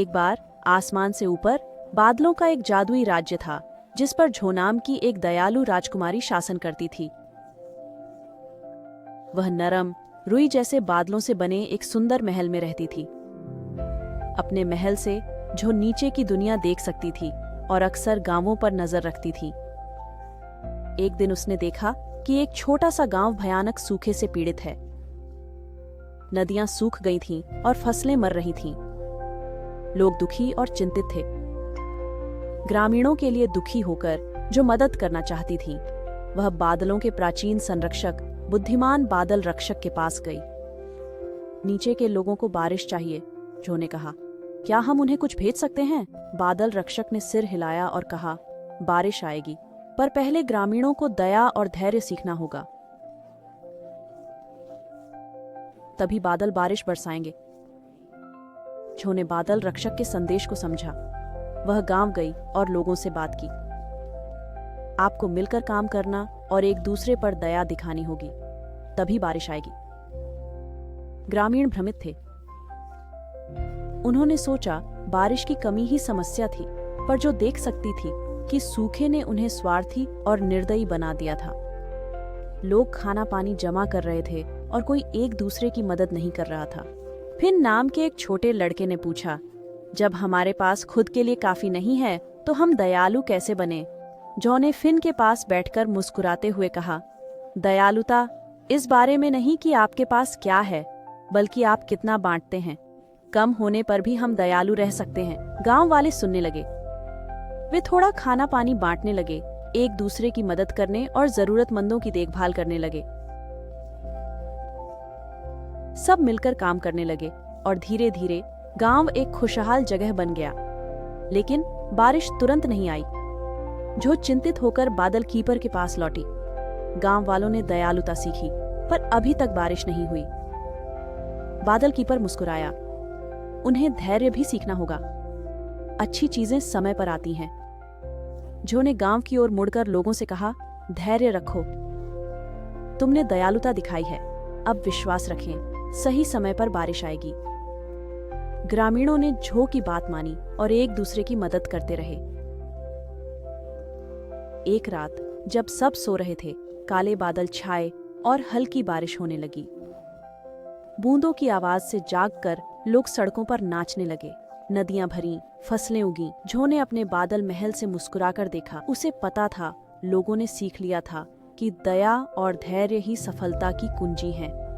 एक बार आसमान से ऊपर बादलों का एक जादुई राज्य था जिस पर झो नाम की एक दयालु राजकुमारी शासन करती थी। वह नरम रुई जैसे बादलों से बने एक सुंदर महल में रहती थी। अपने महल से झो नीचे की दुनिया देख सकती थी और अक्सर गांवों पर नजर रखती थी। एक दिन उसने देखा कि एक छोटा सा गांव भयानक सूखे से पीड़ित है। नदियां सूख गई थीं और फसलें मर रही थीं। लोग दुखी और चिंतित थे। ग्रामीणों के लिए दुखी होकर जो मदद करना चाहती थी, वह बादलों के प्राचीन संरक्षक बुद्धिमान बादल रक्षक के पास गई। नीचे के लोगों को बारिश चाहिए, जो ने कहा। क्या हम उन्हें कुछ भेज सकते हैं? बादल रक्षक ने सिर हिलाया और कहा, बारिश आएगी, पर पहले ग्रामीणों को दया और धैर्य सीखना होगा। तभी बादल बारिश बरसाएंगे। झो ने बादल रक्षक के संदेश को समझा। वह गांव गई और लोगों से बात की। आपको मिलकर काम करना और एक दूसरे पर दया दिखानी होगी, तभी बारिश आएगी। ग्रामीण भ्रमित थे। उन्होंने सोचा बारिश की कमी ही समस्या थी, पर जो देख सकती थी कि सूखे ने उन्हें स्वार्थी और निर्दयी बना दिया था। लोग खाना पानी जमा कर रहे थे और कोई एक दूसरे की मदद नहीं कर रहा था। फिन नाम के एक छोटे लड़के ने पूछा, जब हमारे पास खुद के लिए काफी नहीं है तो हम दयालु कैसे बने? जॉ ने फिन के पास बैठकर मुस्कुराते हुए कहा, दयालुता इस बारे में नहीं कि आपके पास क्या है, बल्कि आप कितना बांटते हैं। कम होने पर भी हम दयालु रह सकते हैं। गांव वाले सुनने लगे। वे थोड़ा खाना पानी बांटने लगे, एक दूसरे की मदद करने और जरूरतमंदों की देखभाल करने लगे। सब मिलकर काम करने लगे और धीरे धीरे गांव एक खुशहाल जगह बन गया। लेकिन बारिश तुरंत नहीं आई। जो चिंतित होकर बादल कीपर के पास लौटी। गांव वालों ने दयालुता सीखी, पर अभी तक बारिश नहीं हुई। बादल कीपर मुस्कुराया, उन्हें धैर्य भी सीखना होगा। अच्छी चीजें समय पर आती हैं। जो ने गांव की ओर मुड़कर लोगों से कहा, धैर्य रखो, तुमने दयालुता दिखाई है, अब विश्वास रखें, सही समय पर बारिश आएगी। ग्रामीणों ने झो की बात मानी और एक दूसरे की मदद करते रहे। एक रात जब सब सो रहे थे, काले बादल छाए और हल्की बारिश होने लगी। बूंदों की आवाज से जागकर लोग सड़कों पर नाचने लगे। नदियां भरीं, फसलें उगीं। झो ने अपने बादल महल से मुस्कुराकर देखा। उसे पता था, लोगों ने सीख लिया था कि दया और धैर्य ही सफलता की कुंजी हैं।